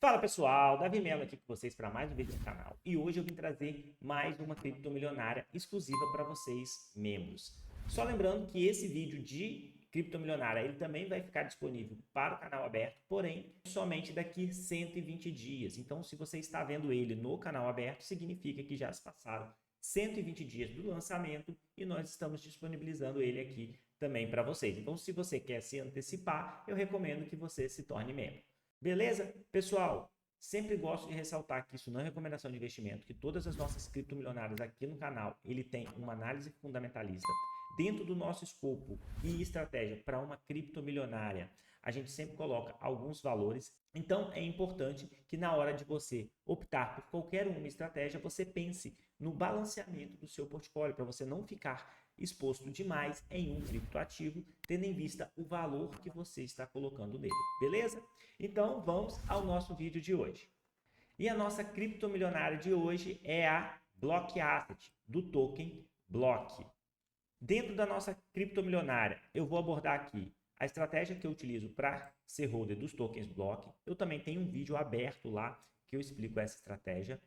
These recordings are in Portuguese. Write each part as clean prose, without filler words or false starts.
Fala pessoal, Davi Mello aqui com vocês para mais um vídeo do canal. E hoje eu vim trazer mais uma criptomilionária exclusiva para vocês, membros. Só lembrando que esse vídeo de criptomilionária, ele também vai ficar disponível para o canal aberto, porém, somente daqui 120 dias. Então, se você está vendo ele no canal aberto, significa que já se passaram 120 dias do lançamento e nós estamos disponibilizando ele aqui também para vocês. Então, se você quer se antecipar, eu recomendo que você se torne membro. Beleza? Pessoal, sempre gosto de ressaltar que isso não é recomendação de investimento, que todas as nossas criptomilionárias aqui no canal, ele tem uma análise fundamentalista. Dentro do nosso escopo e estratégia para uma criptomilionária, a gente sempre coloca alguns valores. Então, é importante que na hora de você optar por qualquer uma estratégia, você pense no balanceamento do seu portfólio, para você não ficar exposto demais em um criptoativo, tendo em vista o valor que você está colocando nele, beleza? Então, vamos ao nosso vídeo de hoje. E a nossa criptomilionária de hoje é a Block Asset, do token Block. Dentro da nossa criptomilionária, eu vou abordar aqui a estratégia que eu utilizo para ser holder dos tokens Block. Eu também tenho um vídeo aberto lá que eu explico essa estratégia.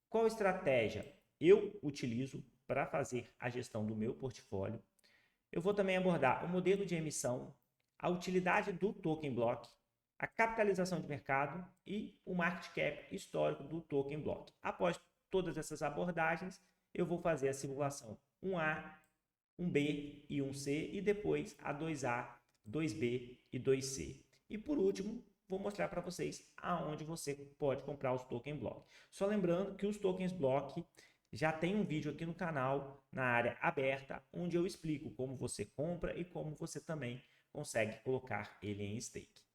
Qual estratégia eu utilizo para fazer a gestão do meu portfólio? Eu vou também abordar o modelo de emissão, a utilidade do token Block, a capitalização de mercado e o market cap histórico do token Block. Após todas essas abordagens, eu vou fazer a simulação 1A, 1B e 1C e depois a 2A, 2B e 2C. E por último, vou mostrar para vocês aonde você pode comprar os tokens Block. Só lembrando que os tokens Block já tem um vídeo aqui no canal, na área aberta, onde eu explico como você compra e como você também consegue colocar ele em stake.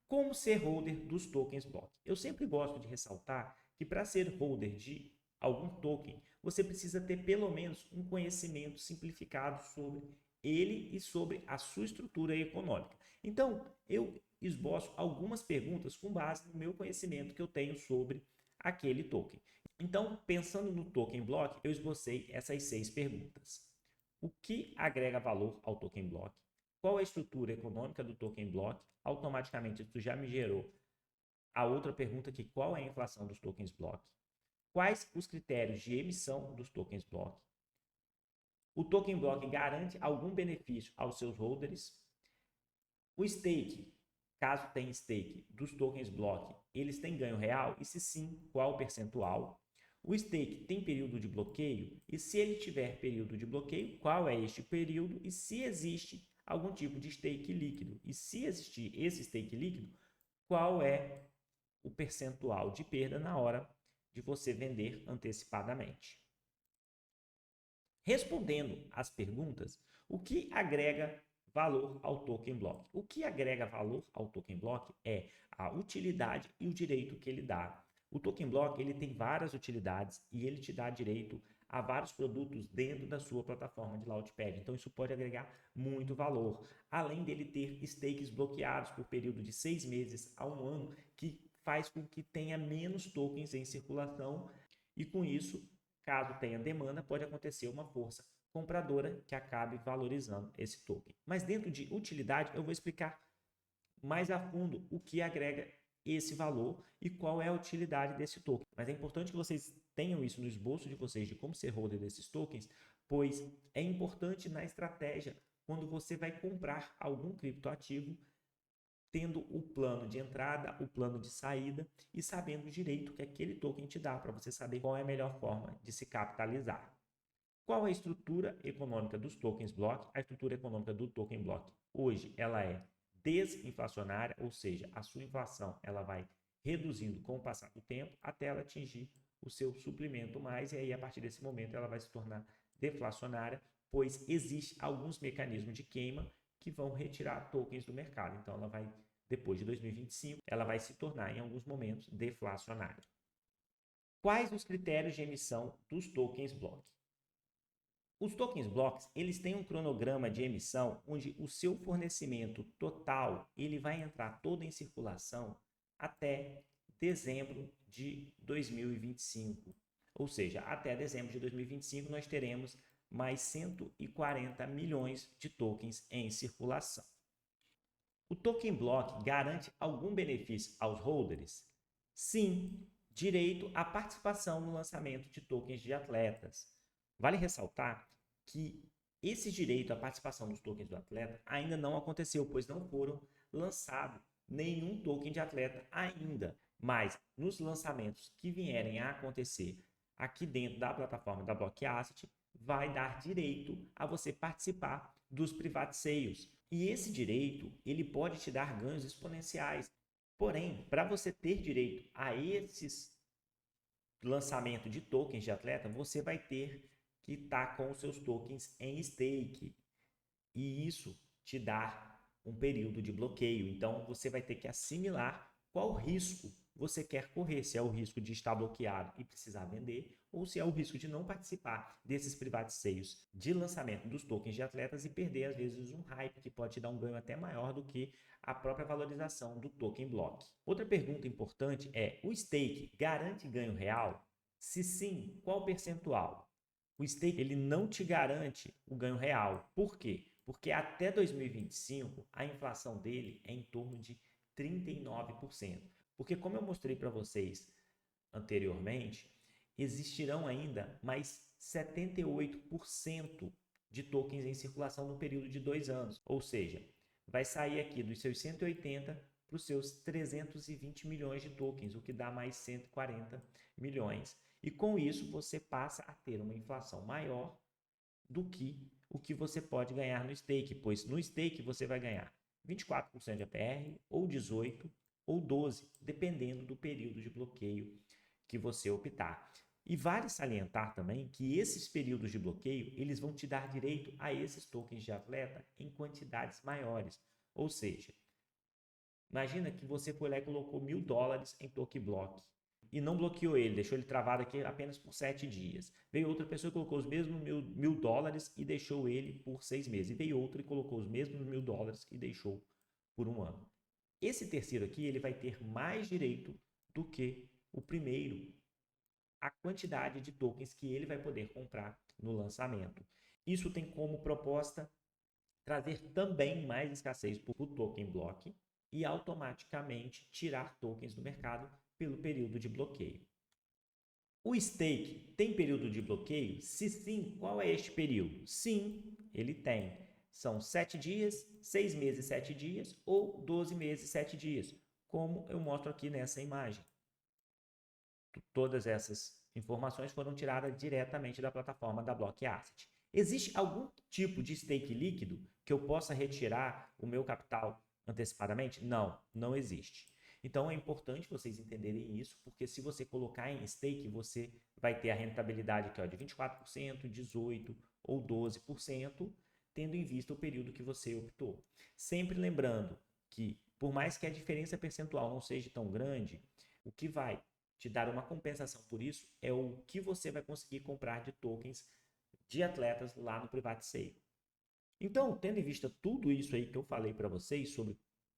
Como ser holder dos tokens Block? Eu sempre gosto de ressaltar que para ser holder de algum token, você precisa ter pelo menos um conhecimento simplificado sobre ele e sobre a sua estrutura econômica. Então, eu esboço algumas perguntas com base no meu conhecimento que eu tenho sobre aquele token. Então, pensando no token Block, eu esbocei essas 6 perguntas. O que agrega valor ao token Block? Qual é a estrutura econômica do token Block? Automaticamente, isso já me gerou a outra pergunta que qual é a inflação dos tokens Block? Quais os critérios de emissão dos tokens Block? O token Block garante algum benefício aos seus holders? O stake, caso tenha stake dos tokens Block, eles têm ganho real? E se sim, qual o percentual? O stake tem período de bloqueio? E se ele tiver período de bloqueio, qual é este período? E se existe algum tipo de stake líquido? E se existir esse stake líquido, qual é o percentual de perda na hora de você vender antecipadamente? Respondendo às perguntas, o que agrega valor ao token Block? O que agrega valor ao token Block é a utilidade e o direito que ele dá. O token Block ele tem várias utilidades e ele te dá direito a vários produtos dentro da sua plataforma de Launchpad. Então, isso pode agregar muito valor. Além dele ter stakes bloqueados por período de 6 meses a 1 ano, que faz com que tenha menos tokens em circulação e, com isso, caso tenha demanda, pode acontecer uma força compradora que acabe valorizando esse token. Mas dentro de utilidade, eu vou explicar mais a fundo o que agrega esse valor e qual é a utilidade desse token. Mas é importante que vocês tenham isso no esboço de vocês de como ser holder desses tokens, pois é importante na estratégia quando você vai comprar algum criptoativo, tendo o plano de entrada, o plano de saída e sabendo direito que aquele token te dá para você saber qual é a melhor forma de se capitalizar. Qual é a estrutura econômica dos tokens Block? A estrutura econômica do token Block hoje ela é desinflacionária, ou seja, a sua inflação ela vai reduzindo com o passar do tempo até ela atingir o seu suplemento mais e aí a partir desse momento ela vai se tornar deflacionária, pois existe alguns mecanismos de queima que vão retirar tokens do mercado. Então ela vai, depois de 2025, ela vai se tornar em alguns momentos deflacionária. Quais os critérios de emissão dos tokens Block? Os tokens Blocks, eles têm um cronograma de emissão onde o seu fornecimento total, ele vai entrar todo em circulação até dezembro de 2025. Ou seja, até dezembro de 2025 nós teremos mais 140 milhões de tokens em circulação. O token Block garante algum benefício aos holders? Sim, direito à participação no lançamento de tokens de atletas. Vale ressaltar que esse direito à participação dos tokens do atleta ainda não aconteceu, pois não foram lançados nenhum token de atleta ainda. Mas nos lançamentos que vierem a acontecer aqui dentro da plataforma da Block Asset, vai dar direito a você participar dos private sales. E esse direito, ele pode te dar ganhos exponenciais. Porém, para você ter direito a esses lançamentos de tokens de atleta, você vai ter que estar com os seus tokens em stake. E isso te dá um período de bloqueio. Então, você vai ter que assimilar qual risco você quer correr. Se é o risco de estar bloqueado e precisar vender, ou se é o risco de não participar desses private sales de lançamento dos tokens de atletas e perder, às vezes, um hype que pode te dar um ganho até maior do que a própria valorização do token block. Outra pergunta importante é: o stake garante ganho real? Se sim, qual percentual? O stake ele não te garante o ganho real. Por quê? Porque até 2025 a inflação dele é em torno de 39%. Porque como eu mostrei para vocês anteriormente, existirão ainda mais 78% de tokens em circulação no período de 2 anos. Ou seja, vai sair aqui dos seus 180 para os seus 320 milhões de tokens, o que dá mais 140 milhões. E com isso você passa a ter uma inflação maior do que o que você pode ganhar no stake, pois no stake você vai ganhar 24% de APR, ou 18%, ou 12%, dependendo do período de bloqueio que você optar. E vale salientar também que esses períodos de bloqueio, eles vão te dar direito a esses tokens de atleta em quantidades maiores. Ou seja, imagina que você foi lá e colocou $1.000 em token block e não bloqueou ele, deixou ele travado aqui apenas por 7 dias. Veio outra pessoa e colocou os mesmos $1.000 e deixou ele por 6 meses. E veio outra e colocou os mesmos $1.000 e deixou por um ano. Esse terceiro aqui, ele vai ter mais direito do que o primeiro, a quantidade de tokens que ele vai poder comprar no lançamento. Isso tem como proposta trazer também mais escassez para o token block e automaticamente tirar tokens do mercado pelo período de bloqueio. O stake tem período de bloqueio? Se sim, qual é este período? Sim, ele tem. São 7 dias, 6 meses, 7 dias ou 12 meses, 7 dias, como eu mostro aqui nessa imagem. Todas essas informações foram tiradas diretamente da plataforma da Block Asset. Existe algum tipo de stake líquido que eu possa retirar o meu capital antecipadamente? Não, não existe. Então é importante vocês entenderem isso, porque se você colocar em stake, você vai ter a rentabilidade aqui, ó, de 24%, 18% ou 12%, tendo em vista o período que você optou. Sempre lembrando que, por mais que a diferença percentual não seja tão grande, o que vai te dar uma compensação por isso é o que você vai conseguir comprar de tokens de atletas lá no Private Sale. Então, tendo em vista tudo isso aí que eu falei para vocês sobre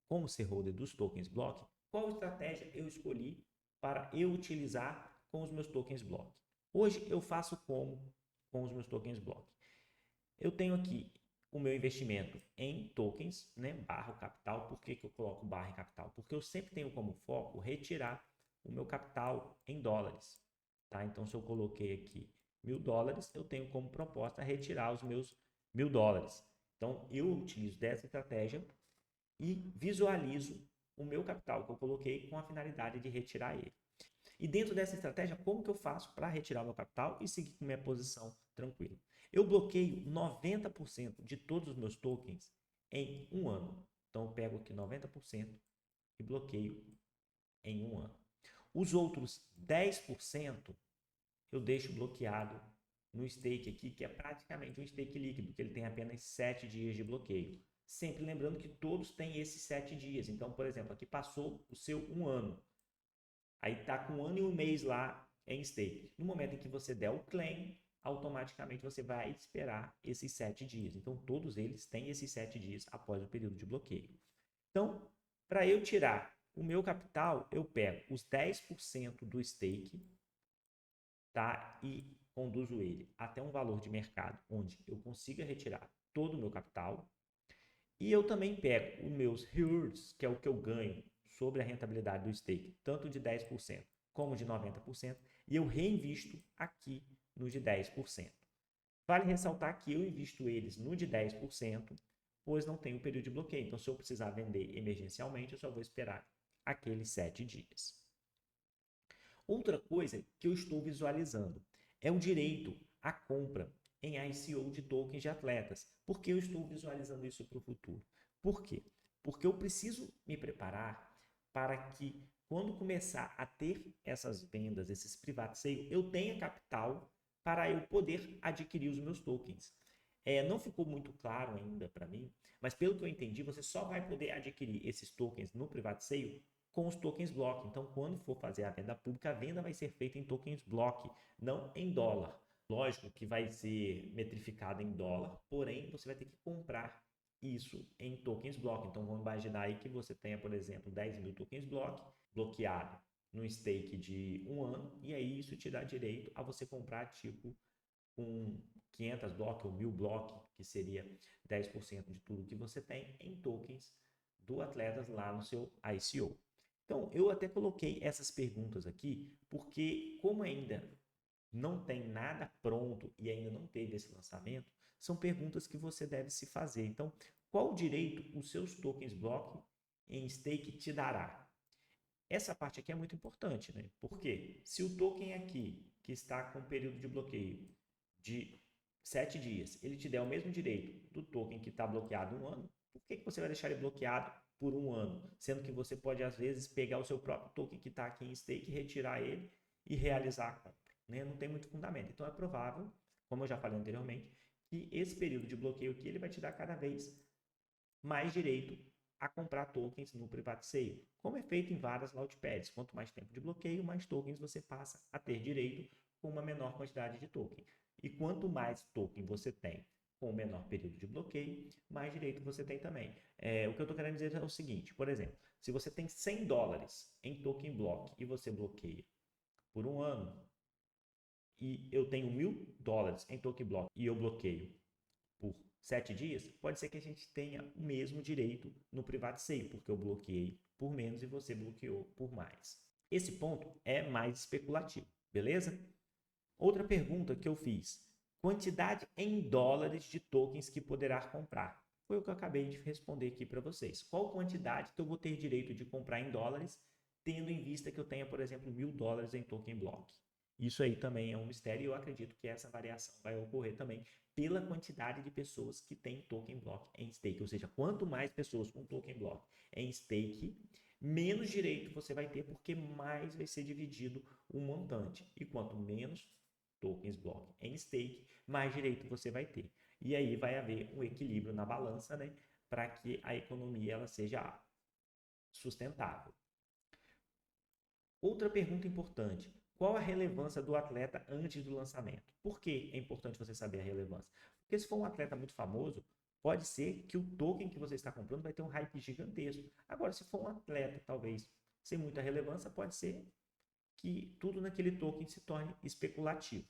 como ser holder dos tokens block, qual estratégia eu escolhi para eu utilizar com os meus tokens block? Hoje eu faço como com os meus tokens block? Eu tenho aqui o meu investimento em tokens, né, barra capital. Por que eu coloco barra em capital? Porque eu sempre tenho como foco retirar o meu capital em dólares. Tá? Então, se eu coloquei aqui $1.000, eu tenho como proposta retirar os meus $1.000. Então, eu utilizo dessa estratégia e visualizo o meu capital que eu coloquei com a finalidade de retirar ele. E dentro dessa estratégia, como que eu faço para retirar o meu capital e seguir com minha posição tranquila? Eu bloqueio 90% de todos os meus tokens em um ano. Então, eu pego aqui 90% e bloqueio em um ano. Os outros 10% eu deixo bloqueado no stake aqui, que é praticamente um stake líquido, que ele tem apenas 7 dias de bloqueio. Sempre lembrando que todos têm esses 7 dias. Então, por exemplo, aqui passou o seu um ano. Aí está com um ano e um mês lá em stake. No momento em que você der o claim, automaticamente você vai esperar esses 7 dias. Então, todos eles têm esses 7 dias após o período de bloqueio. Então, para eu tirar o meu capital, eu pego os 10% do stake, tá? E conduzo ele até um valor de mercado onde eu consiga retirar todo o meu capital. E eu também pego os meus rewards, que é o que eu ganho sobre a rentabilidade do stake, tanto de 10% como de 90%, e eu reinvisto aqui no de 10%. Vale ressaltar que eu invisto eles no de 10%, pois não tem o período de bloqueio. Então, se eu precisar vender emergencialmente, eu só vou esperar aqueles 7 dias. Outra coisa que eu estou visualizando é o direito à compra em ICO de tokens de atletas. Por que eu estou visualizando isso para o futuro? Por quê? Porque eu preciso me preparar para que, quando começar a ter essas vendas, esses private sale, eu tenha capital para eu poder adquirir os meus tokens. Não ficou muito claro ainda para mim, mas pelo que eu entendi, você só vai poder adquirir esses tokens no private sale com os tokens block. Então, quando for fazer a venda pública, a venda vai ser feita em tokens block, não em dólar. Lógico que vai ser metrificado em dólar, porém você vai ter que comprar isso em tokens block. Então, vamos imaginar aí que você tenha, por exemplo, 10 mil tokens block bloqueado no stake de 1 ano, e aí isso te dá direito a você comprar tipo com 500 block ou 1000 block, que seria 10% de tudo que você tem em tokens do Atletas lá no seu ICO. Então, eu até coloquei essas perguntas aqui, porque como ainda não tem nada pronto e ainda não teve esse lançamento, são perguntas que você deve se fazer. Então, qual direito os seus tokens block em stake te dará? Essa parte aqui é muito importante, né? Porque se o token aqui, que está com período de bloqueio de 7 dias, ele te der o mesmo direito do token que está bloqueado 1 ano, por que você vai deixar ele bloqueado por 1 ano? Sendo que você pode, às vezes, pegar o seu próprio token que está aqui em stake, retirar ele e realizar a compra. Né? Não tem muito fundamento. Então, é provável, como eu já falei anteriormente, que esse período de bloqueio aqui ele vai te dar cada vez mais direito a comprar tokens no private sale, como é feito em várias launchpads. Quanto mais tempo de bloqueio, mais tokens você passa a ter direito com uma menor quantidade de token. E quanto mais token você tem com o menor período de bloqueio, mais direito você tem também. O que eu estou querendo dizer é o seguinte, por exemplo, se você tem 100 dólares em token block e você bloqueia por 1 ano, e eu tenho 1000 dólares em token block e eu bloqueio por 7 dias, pode ser que a gente tenha o mesmo direito no private sale, porque eu bloqueei por menos e você bloqueou por mais. Esse ponto é mais especulativo, beleza? Outra pergunta que eu fiz: quantidade em dólares de tokens que poderá comprar? Foi o que eu acabei de responder aqui para vocês. Qual quantidade que eu vou ter direito de comprar em dólares, tendo em vista que eu tenha, por exemplo, 1000 dólares em token block? Isso aí também é um mistério e eu acredito que essa variação vai ocorrer também pela quantidade de pessoas que têm token block em stake. Ou seja, quanto mais pessoas com token block em stake, menos direito você vai ter, porque mais vai ser dividido o montante. E quanto menos tokens block em stake, mais direito você vai ter. E aí vai haver um equilíbrio na balança, né, para que a economia ela seja sustentável. Outra pergunta importante: qual a relevância do atleta antes do lançamento? Por que é importante você saber a relevância? Porque se for um atleta muito famoso, pode ser que o token que você está comprando vai ter um hype gigantesco. Agora, se for um atleta, talvez sem muita relevância, pode ser que tudo naquele token se torne especulativo.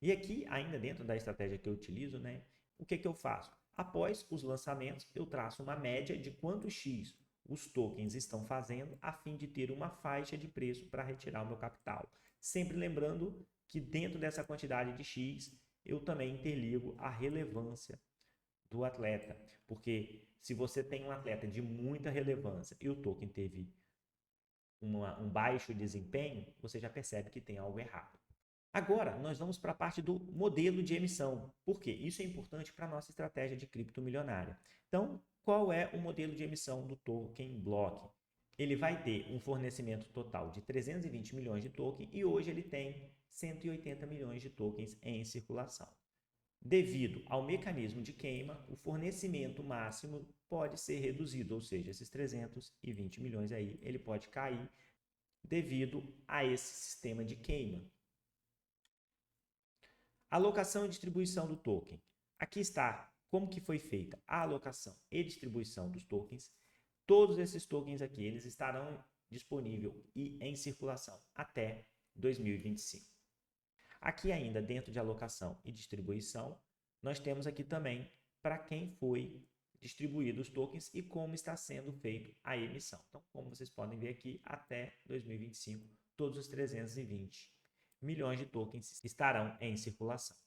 E aqui, ainda dentro da estratégia que eu utilizo, né, o que eu faço? Após os lançamentos, eu traço uma média de quanto X os tokens estão fazendo, a fim de ter uma faixa de preço para retirar o meu capital. Sempre lembrando que dentro dessa quantidade de X, eu também interligo a relevância do atleta. Porque se você tem um atleta de muita relevância e o token teve um baixo desempenho, você já percebe que tem algo errado. Agora, nós vamos para a parte do modelo de emissão. Por quê? Isso é importante para a nossa estratégia de criptomilionária. Então, qual é o modelo de emissão do token block? Ele vai ter um fornecimento total de 320 milhões de tokens e hoje ele tem 180 milhões de tokens em circulação. Devido ao mecanismo de queima, o fornecimento máximo pode ser reduzido, ou seja, esses 320 milhões aí, ele pode cair devido a esse sistema de queima. Alocação e distribuição do token. Aqui está como que foi feita a alocação e distribuição dos tokens. Todos esses tokens aqui, eles estarão disponíveis e em circulação até 2025. Aqui ainda dentro de alocação e distribuição, nós temos aqui também para quem foi distribuídos os tokens e como está sendo feito a emissão. Então, como vocês podem ver aqui, até 2025, todos os 320 milhões de tokens estarão em circulação.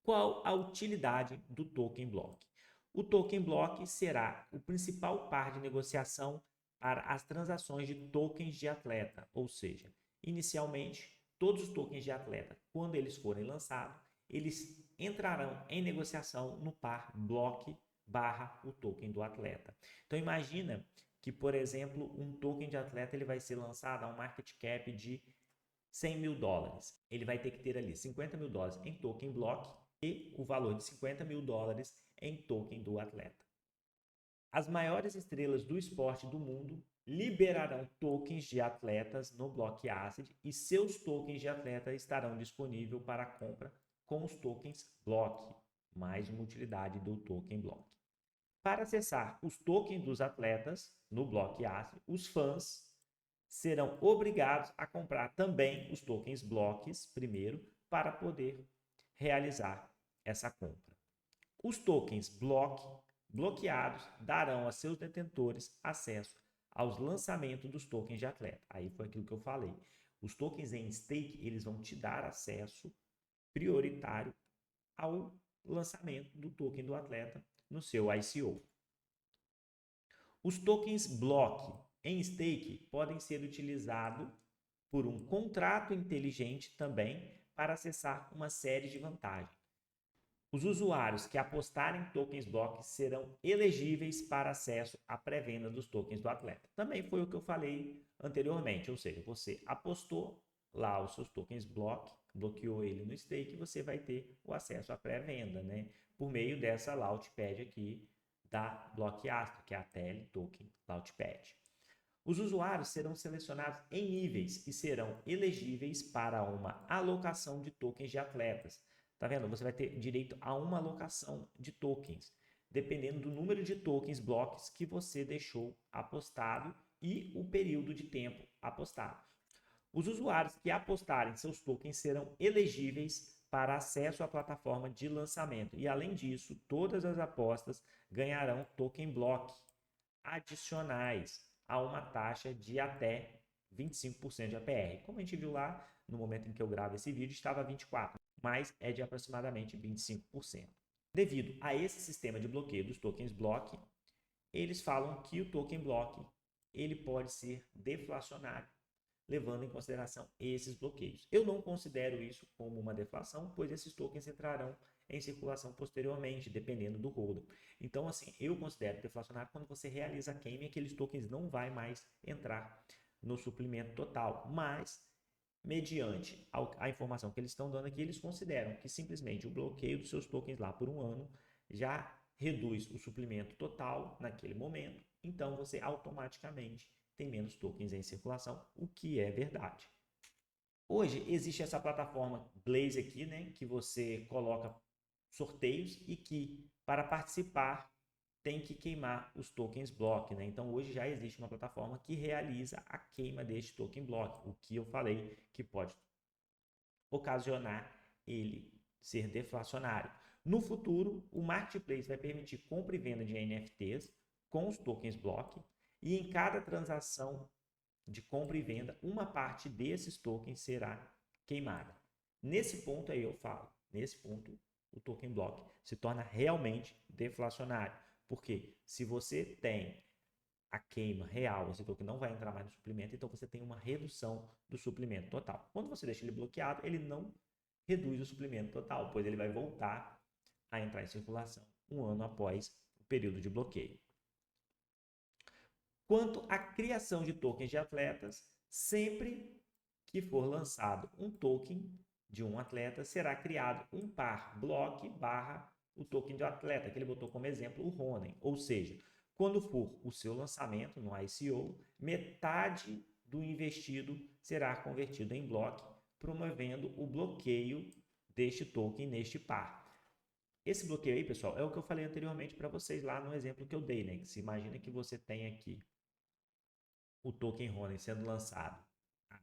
Qual a utilidade do token block? O token block será o principal par de negociação para as transações de tokens de atleta, ou seja, inicialmente, todos os tokens de atleta, quando eles forem lançados, eles entrarão em negociação no par block barra o token do atleta. Então imagina que, por exemplo, um token de atleta ele vai ser lançado a um market cap de 100 mil dólares. Ele vai ter que ter ali 50 mil dólares em token block e o valor de 50 mil dólares em token do atleta. As maiores estrelas do esporte do mundo liberarão tokens de atletas no Block Acid e seus tokens de atleta estarão disponíveis para compra com os tokens Block, mais uma utilidade do token Block. Para acessar os tokens dos atletas no Block Acid, os fãs serão obrigados a comprar também os tokens Blocks primeiro para poder realizar essa compra. Os tokens bloqueados darão a seus detentores acesso aos lançamentos dos tokens de atleta. Aí foi aquilo que eu falei. Os tokens em stake, eles vão te dar acesso prioritário ao lançamento do token do atleta no seu ICO. Os tokens block em stake podem ser utilizados por um contrato inteligente também para acessar uma série de vantagens. Os usuários que apostarem em tokens block serão elegíveis para acesso à pré-venda dos tokens do atleta. Também foi o que eu falei anteriormente, ou seja, você apostou lá os seus tokens block, bloqueou ele no stake, você vai ter o acesso à pré-venda, né? Por meio dessa Launchpad aqui da Block Astro, que é a TL Token Launchpad. Os usuários serão selecionados em níveis e serão elegíveis para uma alocação de tokens de atletas. Tá vendo? Você vai ter direito a uma alocação de tokens, dependendo do número de tokens blocks que você deixou apostado e o período de tempo apostado. Os usuários que apostarem seus tokens serão elegíveis para acesso à plataforma de lançamento. E além disso, todas as apostas ganharão token block adicionais a uma taxa de até 25% de APR. Como a gente viu lá, no momento em que eu gravo esse vídeo, estava 24%, mas é de aproximadamente 25%. Devido a esse sistema de bloqueio dos tokens block, eles falam que o token block ele pode ser deflacionário, levando em consideração esses bloqueios. Eu não considero isso como uma deflação, pois esses tokens entrarão em circulação posteriormente, dependendo do holder. Então, assim, eu considero deflacionário quando você realiza a queima e aqueles tokens não vai mais entrar no suplemento total, mas mediante a informação que eles estão dando aqui, eles consideram que simplesmente o bloqueio dos seus tokens lá por um ano já reduz o suplemento total naquele momento, então você automaticamente tem menos tokens em circulação, o que é verdade. Hoje existe essa plataforma Blaze aqui, né, que você coloca sorteios e que para participar tem que queimar os tokens block, né? Então hoje já existe uma plataforma que realiza a queima deste token block, o que eu falei que pode ocasionar ele ser deflacionário. No futuro, o marketplace vai permitir compra e venda de NFTs com os tokens block e em cada transação de compra e venda, uma parte desses tokens será queimada. Nesse ponto aí eu falo, nesse ponto o token block se torna realmente deflacionário, porque se você tem a queima real, esse token não vai entrar mais no suplemento, então você tem uma redução do suplemento total. Quando você deixa ele bloqueado, ele não reduz o suplemento total, pois ele vai voltar a entrar em circulação um ano após o período de bloqueio. Quanto à criação de tokens de atletas, sempre que for lançado um token de um atleta, será criado um par block barra o token de atleta, que ele botou como exemplo o Ronen. Ou seja, quando for o seu lançamento no ICO, metade do investido será convertido em block, promovendo o bloqueio deste token neste par. Esse bloqueio aí, pessoal, é o que eu falei anteriormente para vocês lá no exemplo que eu dei, né? Que se imagina que você tem aqui o token Ronin sendo lançado a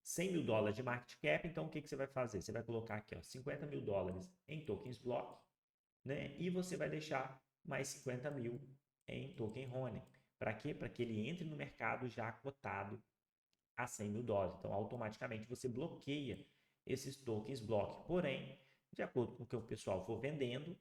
100 mil dólares de market cap, então o que você vai fazer? Você vai colocar aqui ó, 50 mil dólares em tokens block né? E você vai deixar mais 50 mil em token Ronin. Para quê? Para que ele entre no mercado já cotado a 100 mil dólares. Então, automaticamente você bloqueia esses tokens block. Porém, de acordo com o que o pessoal for vendendo,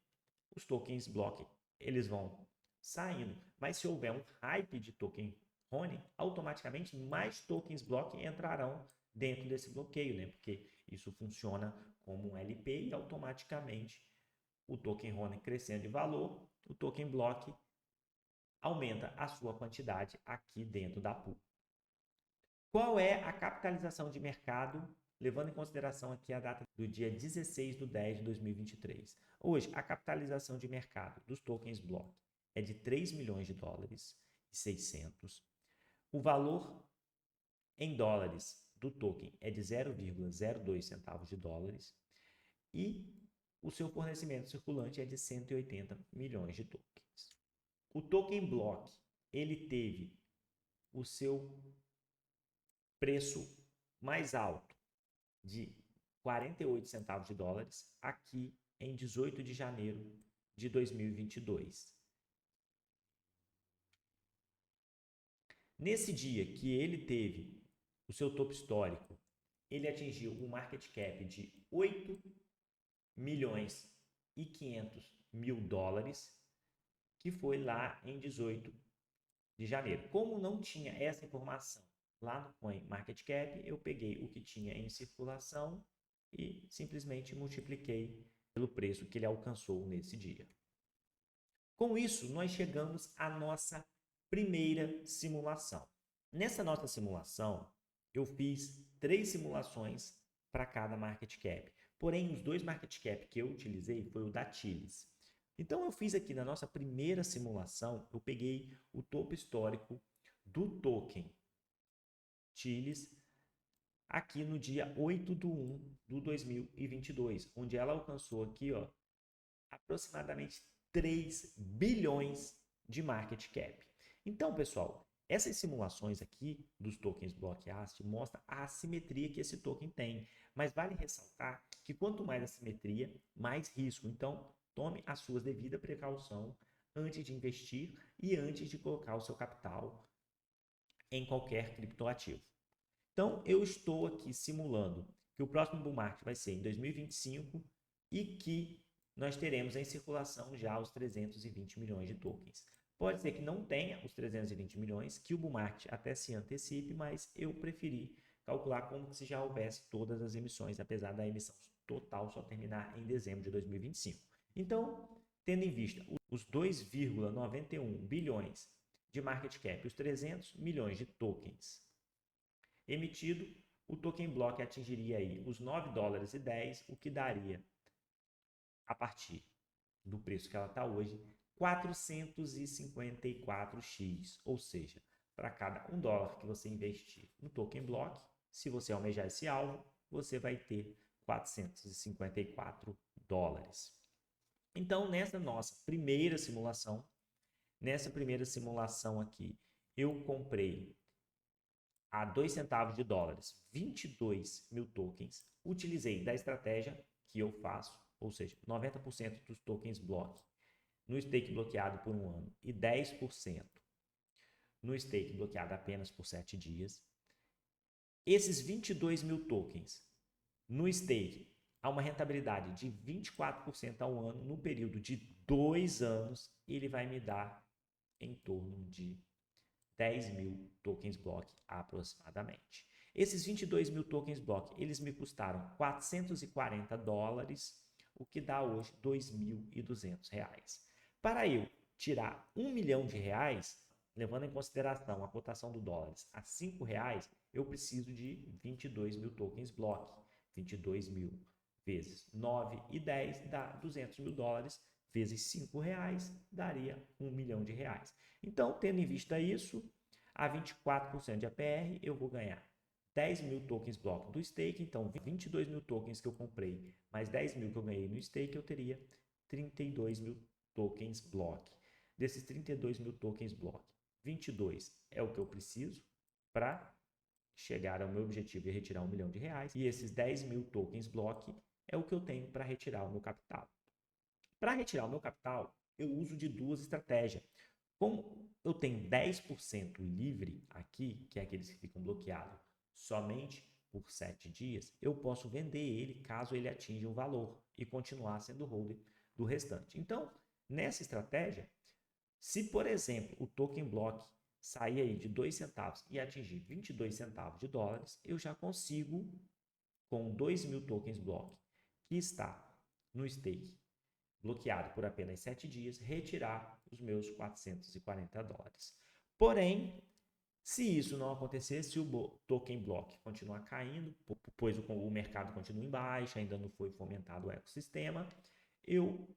os tokens block eles vão saindo. Mas se houver um hype de token Ronin, automaticamente mais tokens block entrarão dentro desse bloqueio, né? Porque isso funciona como um LP e automaticamente o token Ronin crescendo de valor, o token block aumenta a sua quantidade aqui dentro da pool. Qual é a capitalização de mercado, levando em consideração aqui a data do dia 16/10/2023? Hoje, a capitalização de mercado dos tokens block é de 3 milhões de dólares e 600. O valor em dólares do token é de 0,02 centavos de dólares e o seu fornecimento circulante é de 180 milhões de tokens. O token block, ele teve o seu preço mais alto de 48 centavos de dólares aqui em 18 de janeiro de 2022. Nesse dia que ele teve o seu topo histórico, ele atingiu um market cap de 8 milhões e 500 mil dólares, que foi lá em 18 de janeiro. Como não tinha essa informação lá no CoinMarketCap, eu peguei o que tinha em circulação e simplesmente multipliquei pelo preço que ele alcançou nesse dia. Com isso, nós chegamos à nossa primeira simulação. Nessa nossa simulação, eu fiz 3 simulações para cada market cap. Porém, os 2 market cap que eu utilizei foi o da Chilis. Então, eu fiz aqui na nossa primeira simulação, eu peguei o topo histórico do token Chilis aqui no dia 8/1/2022, onde ela alcançou aqui, ó, aproximadamente 3 bilhões de market cap. Então, pessoal, essas simulações aqui dos tokens Block AST mostram a assimetria que esse token tem. Mas vale ressaltar que quanto mais assimetria, mais risco. Então, tome a sua devida precaução antes de investir e antes de colocar o seu capital em qualquer criptoativo. Então, eu estou aqui simulando que o próximo bull market vai ser em 2025 e que nós teremos em circulação já os 320 milhões de tokens. Pode ser que não tenha os 320 milhões, que o bull market até se antecipe, mas eu preferi calcular como se já houvesse todas as emissões, apesar da emissão total só terminar em dezembro de 2025. Então, tendo em vista os 2,91 bilhões de market cap, os 300 milhões de tokens emitido, o token block atingiria aí os 9 dólares e 10, o que daria, a partir do preço que ela está hoje, 454x, ou seja, para cada $1 que você investir no token block, se você almejar esse alvo, você vai ter 454 dólares. Então, nessa primeira simulação aqui, eu comprei a 2 centavos de dólares, 22 mil tokens. Utilizei da estratégia que eu faço, ou seja, 90% dos tokens block no stake bloqueado por 1 ano e 10% no stake bloqueado apenas por 7 dias. Esses 22 mil tokens no stake há uma rentabilidade de 24% ao ano no período de 2 anos, ele vai me dar em torno de 10 mil tokens block aproximadamente. Esses 22 mil tokens block, eles me custaram 440 dólares, o que dá hoje 2.200 reais. Para eu tirar 1 milhão de reais, levando em consideração a cotação do dólar a 5 reais, eu preciso de 22 mil tokens block. 22 mil vezes 9 e 10 dá 200 mil dólares, vezes 5 reais, daria 1 milhão de reais. Então, tendo em vista isso, a 24% de APR, eu vou ganhar 10 mil tokens block do stake. Então, 22 mil tokens que eu comprei, mais 10 mil que eu ganhei no stake, eu teria 32 mil tokens block. Desses 32 mil tokens block, 22 é o que eu preciso para chegar ao meu objetivo de retirar 1 milhão de reais. E esses 10 mil tokens block é o que eu tenho para retirar o meu capital. Para retirar o meu capital, eu uso de duas estratégias. Como eu tenho 10% livre aqui, que é aqueles que ficam bloqueados somente por 7 dias, eu posso vender ele caso ele atinja o valor e continuar sendo holder do restante. Então, nessa estratégia, se, por exemplo, o token block sair aí de 2 centavos e atingir 22 centavos de dólares, eu já consigo, com 2.000 tokens block, que está no stake, bloqueado por apenas 7 dias, retirar os meus 440 dólares. Porém, se isso não acontecer, se o token block continuar caindo, pois o mercado continua em baixa, ainda não foi fomentado o ecossistema, eu,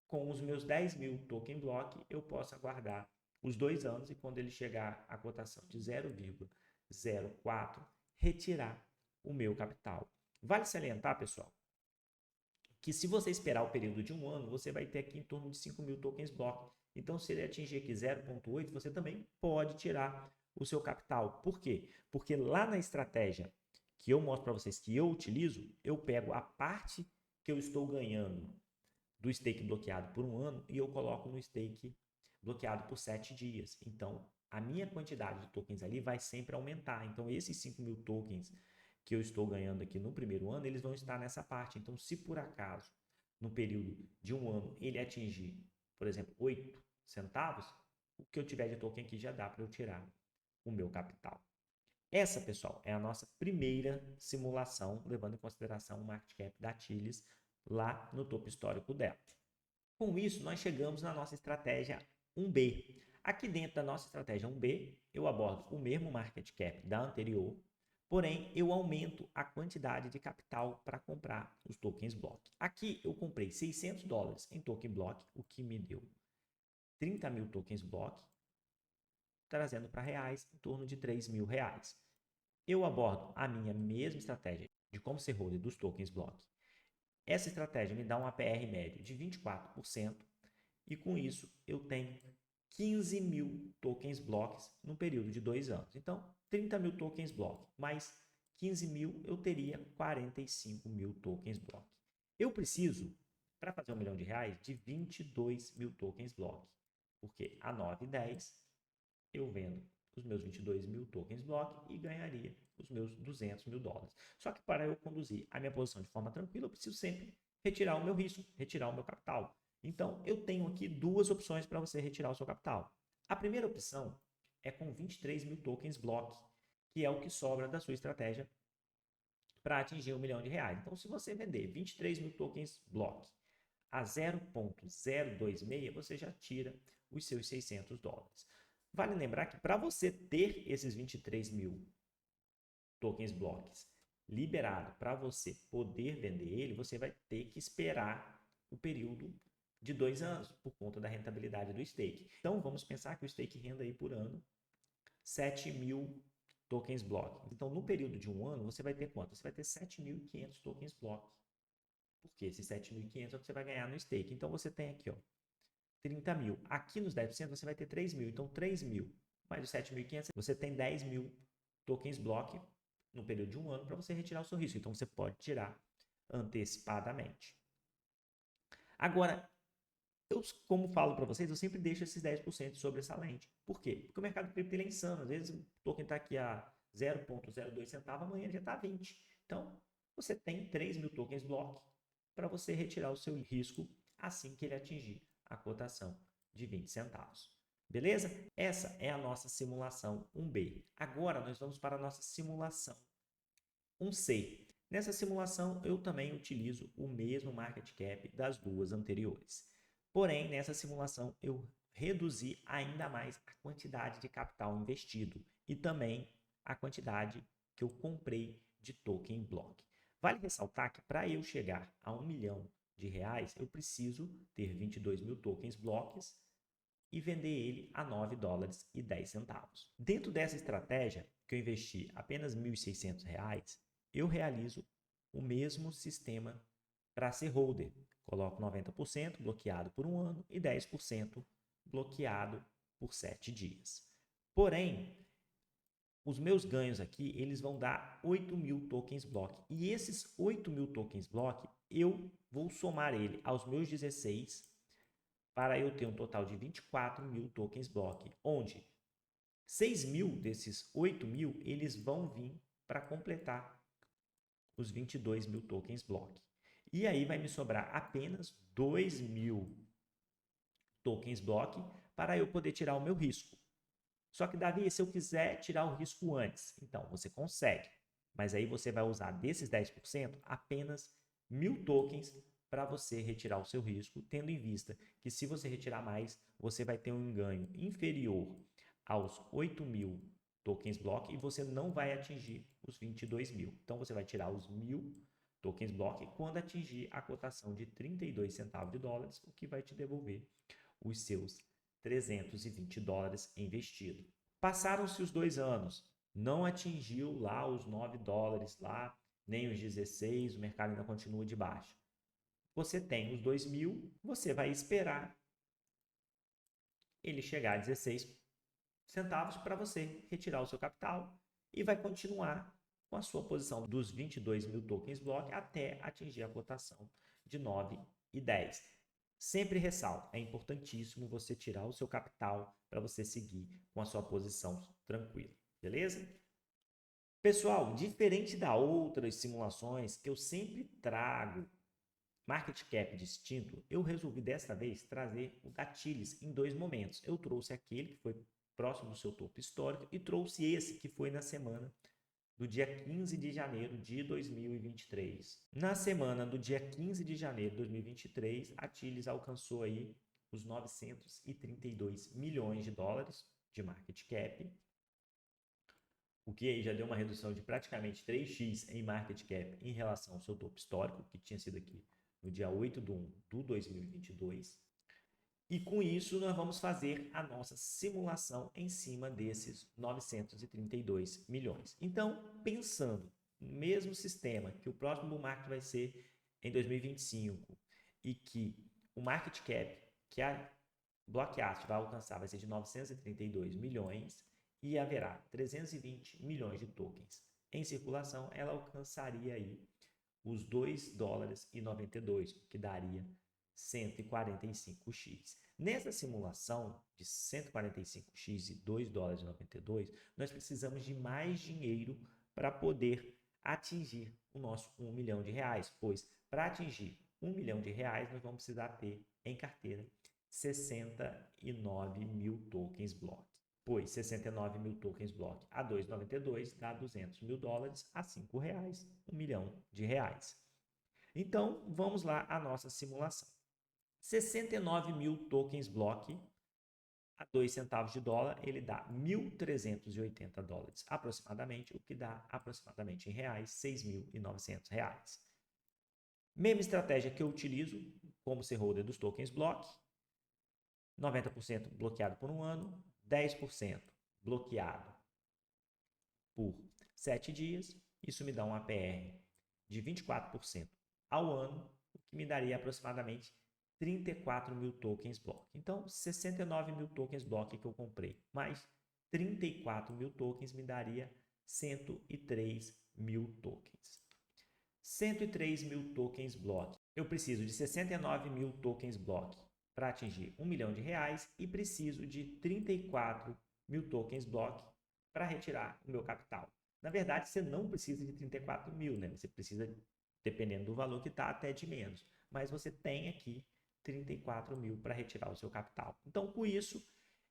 com os meus 10.000 token block, eu posso aguardar os 2 anos e quando ele chegar à cotação de 0,04, retirar o meu capital. Vale salientar, pessoal, que se você esperar o período de um ano, você vai ter aqui em torno de 5.000 tokens block. Então, se ele atingir aqui 0,8, você também pode tirar o seu capital. Por quê? Porque lá na estratégia que eu mostro para vocês que eu utilizo, eu pego a parte que eu estou ganhando do stake bloqueado por um ano e eu coloco no stake bloqueado por 7 dias. Então, a minha quantidade de tokens ali vai sempre aumentar. Então, esses 5.000 tokens que eu estou ganhando aqui no primeiro ano, eles vão estar nessa parte. Então, se por acaso, no período de um ano, ele atingir, por exemplo, 8 centavos, o que eu tiver de token aqui já dá para eu tirar o meu capital. Essa, pessoal, é a nossa primeira simulação, levando em consideração o market cap da Tilis lá no topo histórico dela. Com isso, nós chegamos na nossa estratégia 1B. Aqui dentro da nossa estratégia 1B, eu abordo o mesmo market cap da anterior, porém, eu aumento a quantidade de capital para comprar os tokens block. Aqui, eu comprei 600 dólares em token block, o que me deu 30.000 tokens block, trazendo para reais em torno de 3.000 reais. Eu abordo a minha mesma estratégia de como ser holder dos tokens block. Essa estratégia me dá um APR médio de 24% e com isso eu tenho 15.000 tokens blocks no período de 2 anos. Então, 30.000 tokens block mais 15.000, eu teria 45.000 tokens block. Eu preciso, para fazer R$1 milhão, de 22.000 tokens block, porque a 9,10 eu vendo os meus 22.000 tokens block e ganharia os meus 200 mil dólares. Só que para eu conduzir a minha posição de forma tranquila, eu preciso sempre retirar o meu risco, retirar o meu capital. Então, eu tenho aqui duas opções para você retirar o seu capital. A primeira opção é com 23.000 tokens block, que é o que sobra da sua estratégia para atingir R$1 milhão. Então, se você vender 23.000 tokens block a 0,026, você já tira os seus 600 dólares. Vale lembrar que para você ter esses 23.000 tokens blocks liberado para você poder vender ele, você vai ter que esperar o período de 2 anos por conta da rentabilidade do stake. Então, vamos pensar que o stake renda aí por ano 7.000 tokens block. Então, no período de um ano, você vai ter quanto? Você vai ter 7.500 tokens block. Porque esses 7.500 é o que você vai ganhar no stake. Então, você tem aqui, ó, 30.000. Aqui nos 10% você vai ter 3.000. Então, 3.000 mais os 7.500, você tem 10.000 tokens block no período de um ano para você retirar o seu risco. Então, você pode tirar antecipadamente. Agora, eu, como falo para vocês, eu sempre deixo esses 10% sobressalente. Por quê? Porque o mercado cripto é insano. Às vezes o token está aqui a 0,02 centavo, amanhã já está 20. Então, você tem 3.000 tokens block para você retirar o seu risco assim que ele atingir a cotação de 20 centavos. Beleza? Essa é a nossa simulação 1B. Agora, nós vamos para a nossa simulação 1C. Nessa simulação, eu também utilizo o mesmo market cap das duas anteriores. Porém, nessa simulação, eu reduzi ainda mais a quantidade de capital investido e também a quantidade que eu comprei de token block. Vale ressaltar que para eu chegar a R$1 milhão, eu preciso ter 22.000 tokens blocks e vender ele a 9 dólares e 10 centavos. Dentro dessa estratégia, que eu investi apenas R$ 1.600, eu realizo o mesmo sistema para ser holder. Coloco 90% bloqueado por um ano e 10% bloqueado por 7 dias. Porém, os meus ganhos aqui, eles vão dar 8.000 tokens block. E esses 8.000 tokens block, eu vou somar ele aos meus 16 para eu ter um total de 24.000 tokens block, onde 6.000 desses 8.000, eles vão vir para completar os 22.000 tokens block. E aí vai me sobrar apenas 2.000 tokens block para eu poder tirar o meu risco. Só que, Davi, se eu quiser tirar o risco antes, então você consegue. Mas aí você vai usar desses 10% apenas 1.000 tokens para você retirar o seu risco, tendo em vista que se você retirar mais, você vai ter um ganho inferior aos 8.000 tokens block e você não vai atingir os 22.000. Então, você vai tirar os 1.000 tokens block quando atingir a cotação de 32 centavos de dólares, o que vai te devolver os seus $320 investido. Passaram-se os 2 anos, não atingiu lá os $9 lá, nem os 16, o mercado ainda continua de baixo. Você tem os 2.000, você vai esperar ele chegar a 16 centavos para você retirar o seu capital e vai continuar com a sua posição dos 22.000 tokens block até atingir a cotação de 9,10. Sempre ressalto, é importantíssimo você tirar o seu capital para você seguir com a sua posição tranquila, beleza? Pessoal, diferente das outras simulações que eu sempre trago market cap distinto, eu resolvi desta vez trazer o gatilhos em 2 momentos. Eu trouxe aquele que foi próximo do seu topo histórico e trouxe esse que foi na semana do dia 15 de janeiro de 2023. Na semana do dia 15 de janeiro de 2023, a Tillis alcançou aí os 932 milhões de dólares de market cap, o que aí já deu uma redução de praticamente 3x em market cap em relação ao seu topo histórico, que tinha sido aqui no dia 8 de 1 de 2022. E com isso, nós vamos fazer a nossa simulação em cima desses 932 milhões. Então, pensando no mesmo sistema, que o próximo bull market vai ser em 2025 e que o market cap que a Blockart vai alcançar vai ser de 932 milhões e haverá 320 milhões de tokens em circulação, ela alcançaria aí os $2,92, que daria 145x. Nessa simulação de 145x e $2,92, nós precisamos de mais dinheiro para poder atingir o nosso R$1 milhão, pois para atingir R$1 milhão, nós vamos precisar ter em carteira 69.000 tokens block. Pois 69.000 tokens block a 2,92 dá $200.000 a R$5, R$1 milhão. Então, vamos lá à nossa simulação. 69.000 tokens block a 2 centavos de dólar, ele dá $1.380 aproximadamente, o que dá aproximadamente em reais R$6.900. Mesma estratégia que eu utilizo como ser holder dos tokens block, 90% bloqueado por um ano, 10% bloqueado por 7 dias. Isso me dá um APR de 24% ao ano, o que me daria aproximadamente 34.000 tokens block. Então, 69.000 tokens block que eu comprei, mais 34.000 tokens me daria 103.000 tokens. 103.000 tokens block. Eu preciso de 69.000 tokens block para atingir R$1 milhão e preciso de 34.000 tokens block para retirar o meu capital. Na verdade, você não precisa de 34.000, né? Você precisa, dependendo do valor que está, até de menos. Mas você tem aqui 34.000 para retirar o seu capital. Então, com isso,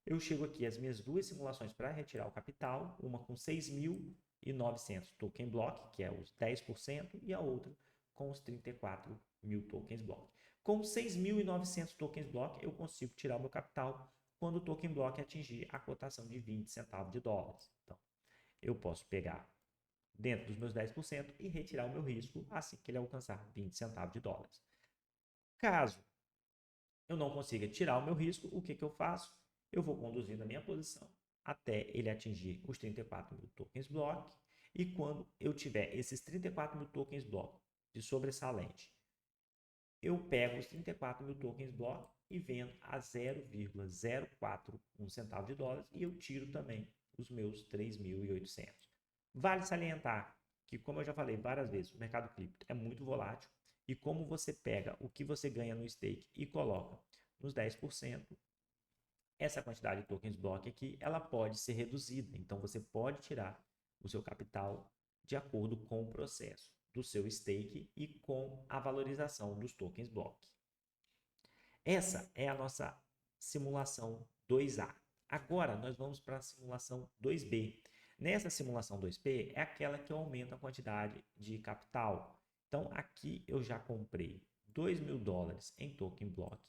eu chego aqui às minhas 2 simulações para retirar o capital, uma com 6.900 token block, que é os 10%, e a outra com os 34.000 tokens block. Com 6.900 tokens block, eu consigo tirar o meu capital quando o token block atingir a cotação de 20 centavos de dólares. Então, eu posso pegar dentro dos meus 10% e retirar o meu risco assim que ele alcançar 20 centavos de dólares. Caso eu não consiga tirar o meu risco, o que eu faço? Eu vou conduzindo a minha posição até ele atingir os 34.000 tokens block, e quando eu tiver esses 34.000 tokens block de sobressalente, eu pego os 34.000 tokens block e vendo a 0,041 centavo de dólares e eu tiro também os meus 3.800. Vale salientar que, como eu já falei várias vezes, o mercado cripto é muito volátil e como você pega o que você ganha no stake e coloca nos 10%, essa quantidade de tokens block aqui, ela pode ser reduzida. Então, você pode tirar o seu capital de acordo com o processo do seu stake e com a valorização dos tokens block. Essa é a nossa simulação 2A. Agora, nós vamos para a simulação 2B. Nessa simulação 2B é aquela que eu aumento a quantidade de capital. Então, aqui eu já comprei $2.000 em token block,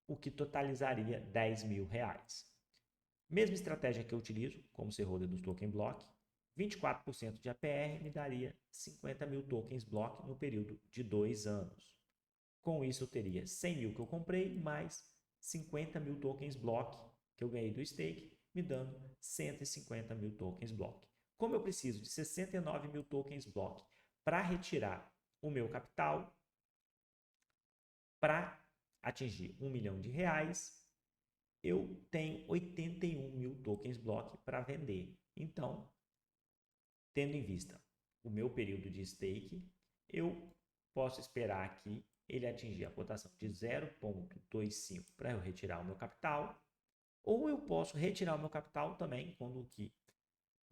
o que totalizaria R$10.000. Mesma estratégia que eu utilizo, como ser holder dos token block, 24% de APR me daria 50.000 tokens block no período de 2 anos. Com isso, eu teria 100.000 que eu comprei, mais 50.000 tokens block que eu ganhei do stake, me dando 150.000 tokens block. Como eu preciso de 69.000 tokens block para retirar o meu capital, para atingir R$1 milhão, eu tenho 81.000 tokens block para vender. Então, tendo em vista o meu período de stake, eu posso esperar aqui ele atingir a cotação de 0,25 para eu retirar o meu capital, ou eu posso retirar o meu capital também quando que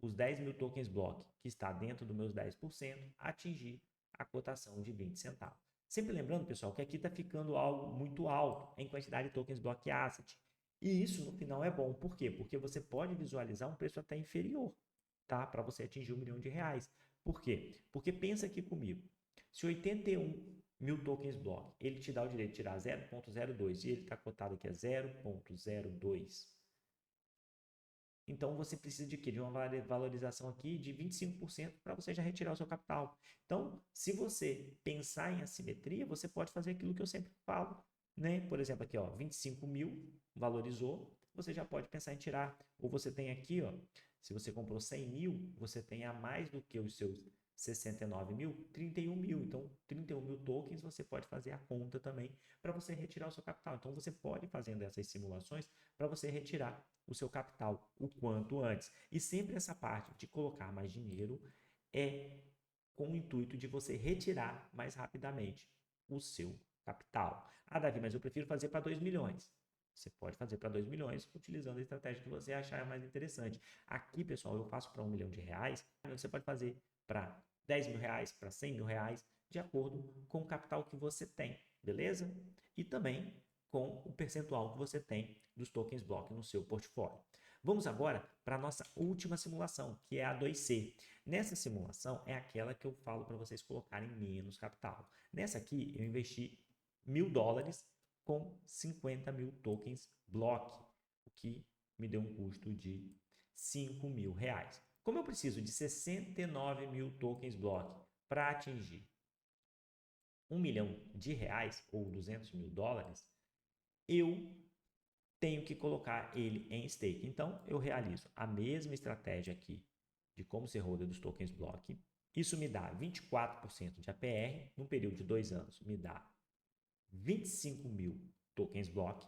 os 10.000 tokens block, que está dentro dos meus 10%, atingir a cotação de 20 centavos. Sempre lembrando, pessoal, que aqui está ficando algo muito alto em quantidade de tokens block asset. E isso no final é bom. Por quê? Porque você pode visualizar um preço até inferior, tá? Para você atingir R$1 milhão. Por quê? Porque pensa aqui comigo. Se 81.000 tokens block, ele te dá o direito de tirar 0,02 e ele está cotado aqui a 0,02. Então, você precisa de quê? De uma valorização aqui de 25% para você já retirar o seu capital. Então, se você pensar em assimetria, você pode fazer aquilo que eu sempre falo, né? Por exemplo, aqui, ó, 25.000 valorizou, você já pode pensar em tirar. Ou você tem aqui, ó, se você comprou 100.000, você tem a mais do que os seus 69.000, 31.000. Então, 31.000 tokens, você pode fazer a conta também para você retirar o seu capital. Então, você pode ir fazendo essas simulações para você retirar o seu capital o quanto antes. E sempre essa parte de colocar mais dinheiro é com o intuito de você retirar mais rapidamente o seu capital. Ah, Davi, mas eu prefiro fazer para 2 milhões. Você pode fazer para 2 milhões utilizando a estratégia que você achar mais interessante. Aqui, pessoal, eu faço para R$1 milhão. Você pode fazer para R$10.000, para R$100.000, de acordo com o capital que você tem, beleza? E também com o percentual que você tem dos tokens block no seu portfólio. Vamos agora para a nossa última simulação, que é a 2C. Nessa simulação é aquela que eu falo para vocês colocarem menos capital. Nessa aqui eu investi $1.000 com 50.000 tokens block, o que me deu um custo de R$5.000. Como eu preciso de 69.000 tokens block para atingir R$1 milhão ou $200.000, eu tenho que colocar ele em stake. Então, eu realizo a mesma estratégia aqui de como ser holder dos tokens block. Isso me dá 24% de APR. Num período de 2 anos, me dá 25.000 tokens block.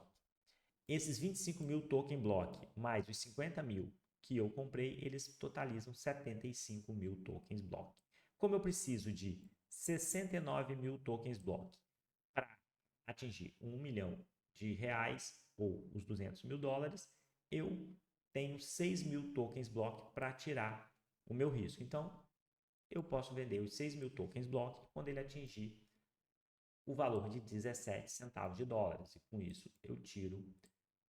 Esses 25.000 token block mais os 50.000 que eu comprei, eles totalizam 75.000 tokens block. Como eu preciso de 69.000 tokens block para atingir R$1 milhão ou os $200.000, eu tenho 6.000 tokens block para tirar o meu risco. Então, eu posso vender os 6.000 tokens block quando ele atingir o valor de 17 centavos de dólares. E com isso, eu tiro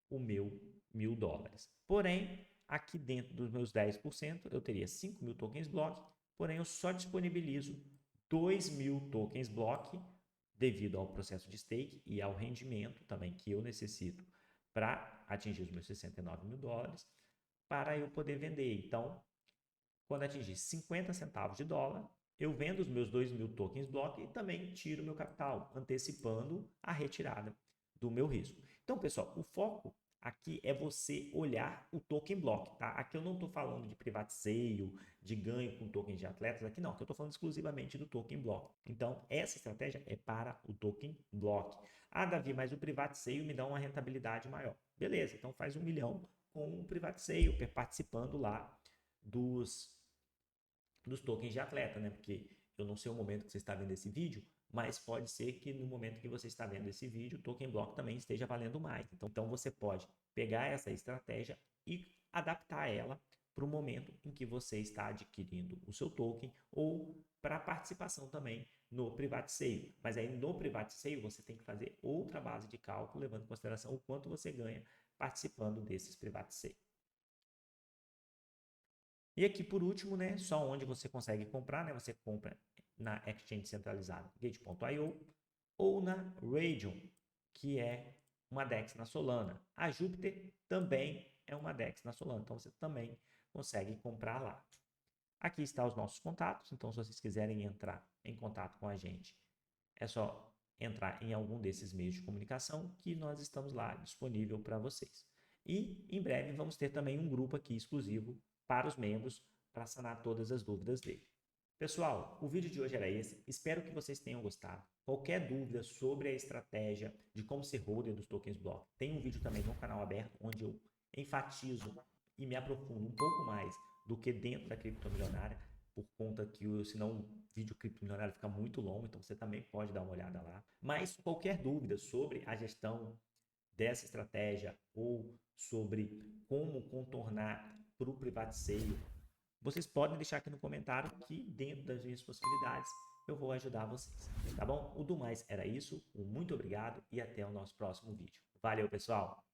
o meu $1.000. Porém, aqui dentro dos meus 10%, eu teria 5.000 tokens block, porém eu só disponibilizo 2.000 tokens block devido ao processo de stake e ao rendimento também que eu necessito para atingir os meus $69.000 para eu poder vender. Então, quando atingir 50 centavos de dólar, eu vendo os meus 2.000 tokens block e também tiro meu capital, antecipando a retirada do meu risco. Então, pessoal, o foco aqui é você olhar o token block, tá? Aqui eu não estou falando de private sale, de ganho com tokens de atletas, aqui não, aqui eu estou falando exclusivamente do token block. Então, essa estratégia é para o token block. Ah, Davi, mas o private sale me dá uma rentabilidade maior. Beleza, então faz 1 milhão com o Private Sale, participando lá dos tokens de atleta, né? Porque eu não sei o momento que você está vendo esse vídeo, mas pode ser que no momento que você está vendo esse vídeo, o token block também esteja valendo mais. Então você pode pegar essa estratégia e adaptar ela para o momento em que você está adquirindo o seu token ou para a participação também no Private Sale. Mas aí no Private Sale você tem que fazer outra base de cálculo, levando em consideração o quanto você ganha participando desses Private Sale. E aqui por último, né, só onde você consegue comprar, né, você compra na exchange centralizada Gate.io ou na Raydium, que é uma DEX na Solana. A Jupiter também é uma DEX na Solana, então você também consegue comprar lá. Aqui está os nossos contatos, então se vocês quiserem entrar em contato com a gente, é só entrar em algum desses meios de comunicação que nós estamos lá disponível para vocês. E em breve vamos ter também um grupo aqui exclusivo para os membros para sanar todas as dúvidas dele. Pessoal, o vídeo de hoje era esse. Espero que vocês tenham gostado. Qualquer dúvida sobre a estratégia de como ser holder dos tokens block, tem um vídeo também no canal aberto onde eu enfatizo e me aprofundo um pouco mais do que dentro da criptomilionária, por conta que senão o vídeo criptomilionário fica muito longo, então você também pode dar uma olhada lá. Mas qualquer dúvida sobre a gestão dessa estratégia ou sobre como contornar para o private sale, vocês podem deixar aqui no comentário que dentro das minhas possibilidades eu vou ajudar vocês, tá bom? O do mais era isso, um muito obrigado e até o nosso próximo vídeo. Valeu, pessoal!